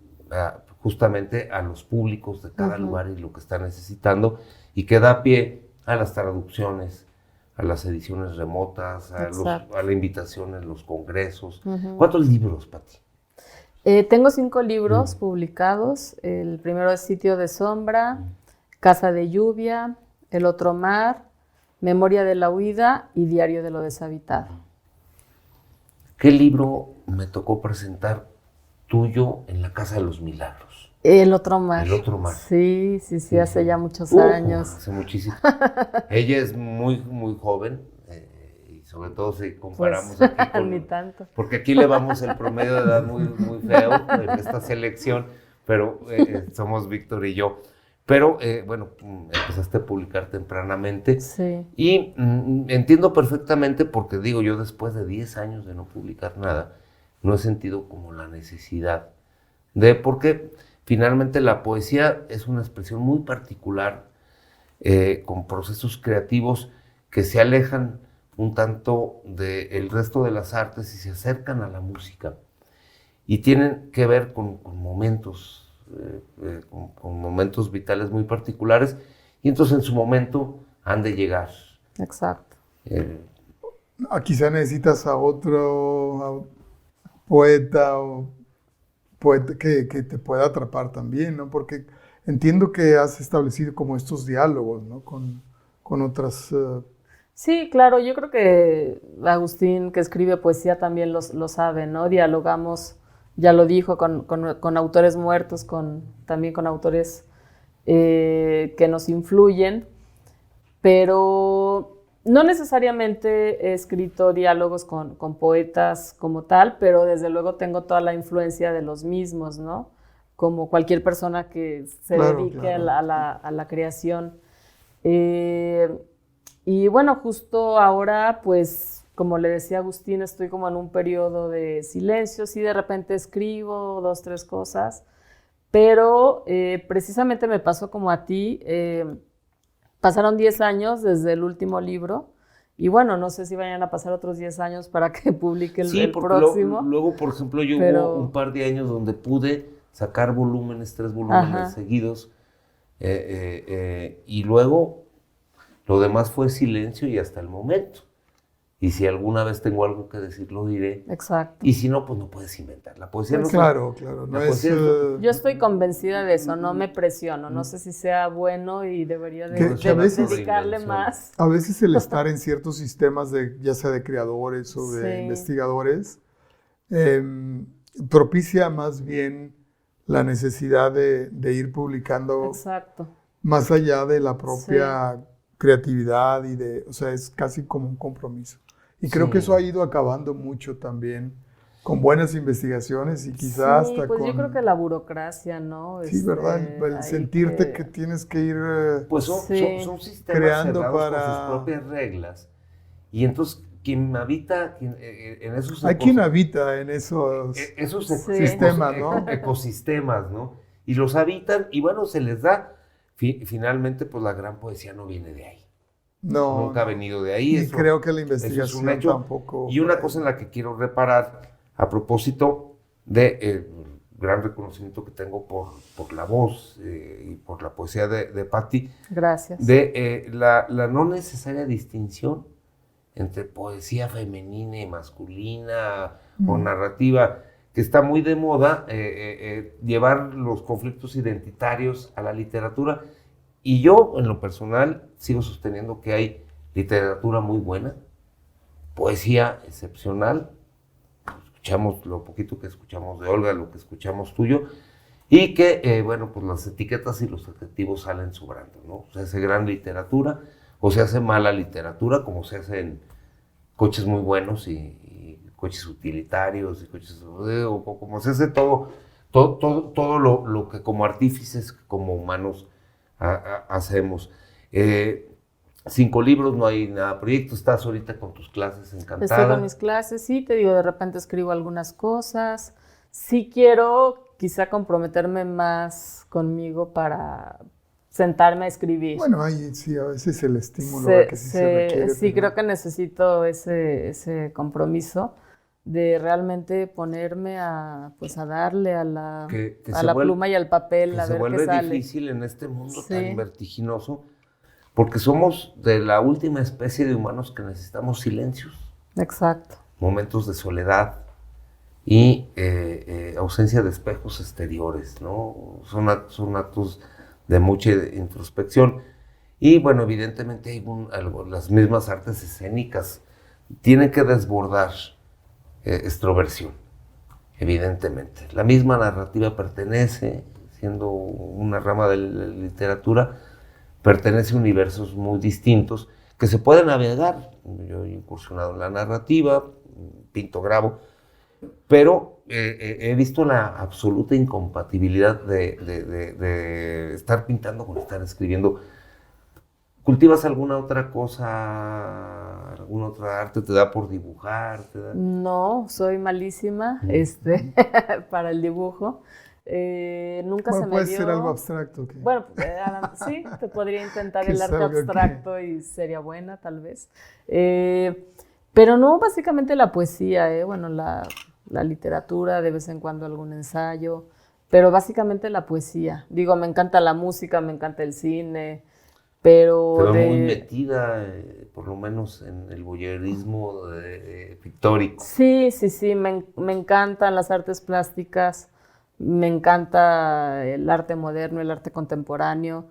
justamente a los públicos de cada lugar y lo que están necesitando, y que da pie a las traducciones, a las ediciones remotas, a la invitación en los congresos. ¿Cuántos libros, Pati? Tengo 5 libros publicados. El primero es Sitio de Sombra, Casa de Lluvia, El Otro Mar, Memoria de la Huida y Diario de lo Deshabitado. ¿Qué libro me tocó presentar tuyo en la Casa de los Milagros? El Otro Mar. El Otro Mar. Sí, hace ya muchos años. Hace muchísimo. Ella es muy, muy joven, y sobre todo si comparamos pues, aquí con... Ni tanto. Porque aquí le vamos el promedio de edad muy, muy feo en esta selección, pero somos Víctor y yo. Pero, bueno, empezaste a publicar tempranamente. Sí. Y entiendo perfectamente porque, digo, yo después de 10 años de no publicar nada, no he sentido como la necesidad porque finalmente la poesía es una expresión muy particular, con procesos creativos que se alejan un tanto del resto de las artes y se acercan a la música. Y tienen que ver con momentos, con momentos vitales muy particulares, y entonces en su momento han de llegar. Exacto. Quizá necesitas a otro poeta que te pueda atrapar también, ¿no? Porque entiendo que has establecido como estos diálogos, ¿no? Con otras... Sí, claro, yo creo que Agustín, que escribe poesía, también lo sabe, ¿no? Dialogamos, ya lo dijo, con autores muertos, también con autores que nos influyen, pero no necesariamente he escrito diálogos con poetas como tal, pero desde luego tengo toda la influencia de los mismos, ¿no? Como cualquier persona que se dedique a la creación. Y bueno, justo ahora, pues, como le decía Agustín, estoy como en un periodo de silencio, sí de repente escribo 2, 3 cosas, pero precisamente me pasó como a ti, pasaron 10 años desde el último libro, y bueno, no sé si vayan a pasar otros 10 años para que publique el próximo. Luego, por ejemplo, hubo un par de años donde pude sacar 3 volúmenes seguidos, y luego lo demás fue silencio y hasta el momento. Y si alguna vez tengo algo que decir, lo diré. Exacto. Y si no, pues no puedes inventar. La poesía no Claro. No es, yo estoy convencida de eso, no me presiono. No sé si sea bueno y debería dedicarle más. A veces el estar en ciertos sistemas, ya sea de creadores o de investigadores, propicia más bien la necesidad de ir publicando. Exacto. Más allá de la propia creatividad o sea, es casi como un compromiso. Y creo que eso ha ido acabando mucho también con buenas investigaciones y quizás hasta pues yo creo que la burocracia, ¿no? Sí, ¿verdad? El sentirte que tienes que ir pues son sistemas creando cerrados con sus propias reglas. Y entonces quien habita en esos... Hay quien habita en esos sistemas, ¿no? Ecosistemas, ¿no? Y los habitan y bueno, se les da. Finalmente, pues la gran poesía no viene de ahí. Nunca ha venido de ahí. Y creo que la investigación tampoco. Y una cosa en la que quiero reparar, a propósito de gran reconocimiento que tengo por la voz y por la poesía de Pati. Gracias. De la no necesaria distinción entre poesía femenina y masculina o narrativa, que está muy de moda, llevar los conflictos identitarios a la literatura. Y yo, en lo personal, sigo sosteniendo que hay literatura muy buena, poesía excepcional. Escuchamos lo poquito que escuchamos de Olga, lo que escuchamos tuyo, y que, bueno, pues las etiquetas y los adjetivos salen sobrando, ¿no? Se hace gran literatura, o se hace mala literatura, como se hacen coches muy buenos y coches utilitarios, y coches, o como se hace todo lo que como artífices, como humanos, hacemos. 5 libros, no hay nada proyecto, estás ahorita con tus clases encantada. Estoy con mis clases, sí, te digo, de repente escribo algunas cosas. Sí quiero quizá comprometerme más conmigo para sentarme a escribir. Bueno, ahí sí, a veces el estímulo que sí se requiere. Sí, creo que necesito ese compromiso de realmente ponerme pues a darle a la pluma y al papel, a ver qué sale. Se vuelve difícil en este mundo tan vertiginoso, porque somos de la última especie de humanos que necesitamos silencios. Exacto. Momentos de soledad y ausencia de espejos exteriores, ¿no? Son actos de mucha introspección. Y bueno, evidentemente hay las mismas artes escénicas tienen que desbordar extroversión, evidentemente. La misma narrativa pertenece, siendo una rama de la literatura, pertenece a universos muy distintos que se pueden navegar. Yo he incursionado en la narrativa, pinto, grabo, pero he visto la absoluta incompatibilidad de estar pintando con estar escribiendo. ¿Cultivas alguna otra cosa, alguna otra arte? ¿Te da por dibujar? No, soy malísima para el dibujo. Nunca se me dio. Puede ser algo abstracto. ¿Qué? Bueno, sí, te podría intentar el arte abstracto y sería buena, tal vez. Pero no, básicamente la poesía, bueno, la literatura, de vez en cuando algún ensayo, pero básicamente la poesía. Digo, me encanta la música, me encanta el cine, pero... Te veo muy metida, por lo menos en el voyerismo pictórico. Sí, me encantan las artes plásticas, me encanta el arte moderno, el arte contemporáneo,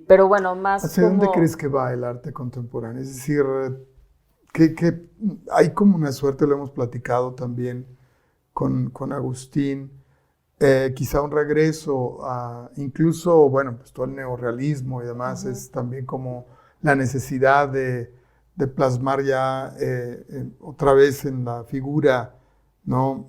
pero bueno, más ¿Hacia dónde crees que va el arte contemporáneo? Es decir, que hay como una suerte, lo hemos platicado también con Agustín, quizá un regreso a, incluso, bueno, pues todo el neorrealismo y demás, es también como la necesidad de plasmar ya otra vez en la figura, ¿no?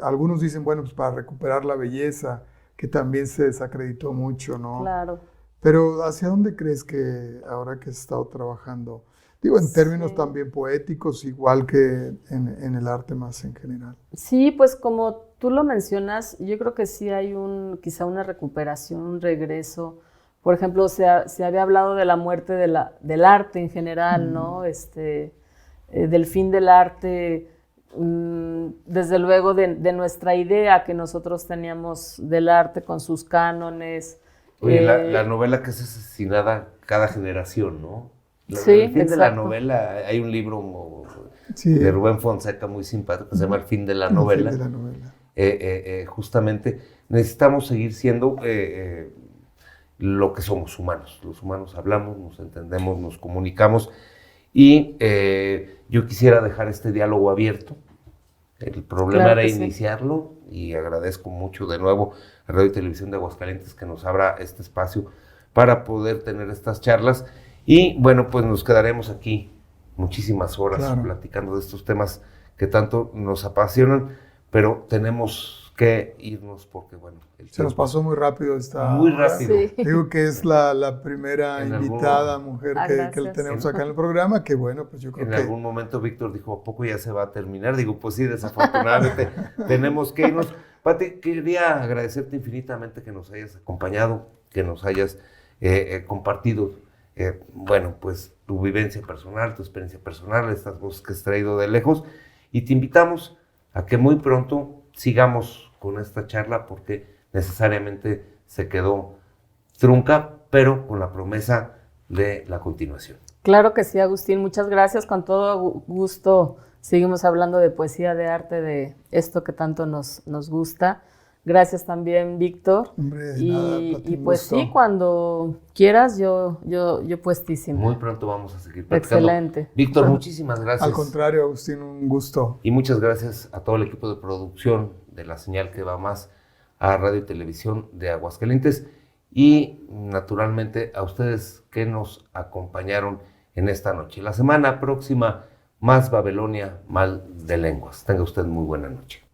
Algunos dicen, bueno, pues para recuperar la belleza, que también se desacreditó mucho, ¿no? Claro. Pero ¿hacia dónde crees que ahora que has estado trabajando? Digo, en términos también poéticos, igual que en el arte más en general. Sí, pues como tú lo mencionas, yo creo que sí hay quizá una recuperación, un regreso. Por ejemplo, se había hablado de la muerte del arte en general, ¿no? Del fin del arte, desde luego de nuestra idea que nosotros teníamos del arte con sus cánones. Oye, la novela que es asesinada cada generación, ¿no? Sí, el fin exacto. de la novela, hay un libro de Rubén Fonseca muy simpático que se llama El fin de la novela. El fin de la novela. Justamente necesitamos seguir siendo lo que somos, humanos. Los humanos hablamos, nos entendemos, nos comunicamos y yo quisiera dejar este diálogo abierto. El problema era iniciarlo y agradezco mucho de nuevo a Radio y Televisión de Aguascalientes que nos abra este espacio para poder tener estas charlas. Y bueno, pues nos quedaremos aquí muchísimas horas platicando de estos temas que tanto nos apasionan, pero tenemos que irnos porque, bueno... Se nos pasó muy rápido esta... Muy rápido. Sí. Digo que es la primera invitada mujer que tenemos acá en el programa, que bueno, pues yo creo que... En algún momento Víctor dijo, ¿a poco ya se va a terminar? Digo, pues sí, desafortunadamente tenemos que irnos. Pati, quería agradecerte infinitamente que nos hayas acompañado, que nos hayas compartido bueno, pues tu vivencia personal, tu experiencia personal, estas voces que has traído de lejos, y te invitamos a que muy pronto sigamos con esta charla porque necesariamente se quedó trunca, pero con la promesa de la continuación. Claro que sí, Agustín, muchas gracias, con todo gusto seguimos hablando de poesía, de arte, de esto que tanto nos gusta. Gracias también, Víctor. Hombre, y pues gusto. Sí, cuando quieras, yo puestísimo. Muy pronto vamos a seguir platicando. Excelente. Víctor, muchísimas gracias. Al contrario, Agustín, un gusto. Y muchas gracias a todo el equipo de producción de La Señal que va más a Radio y Televisión de Aguascalientes y naturalmente a ustedes que nos acompañaron en esta noche. La semana próxima, más Babilonia, mal de lenguas. Tenga usted muy buena noche.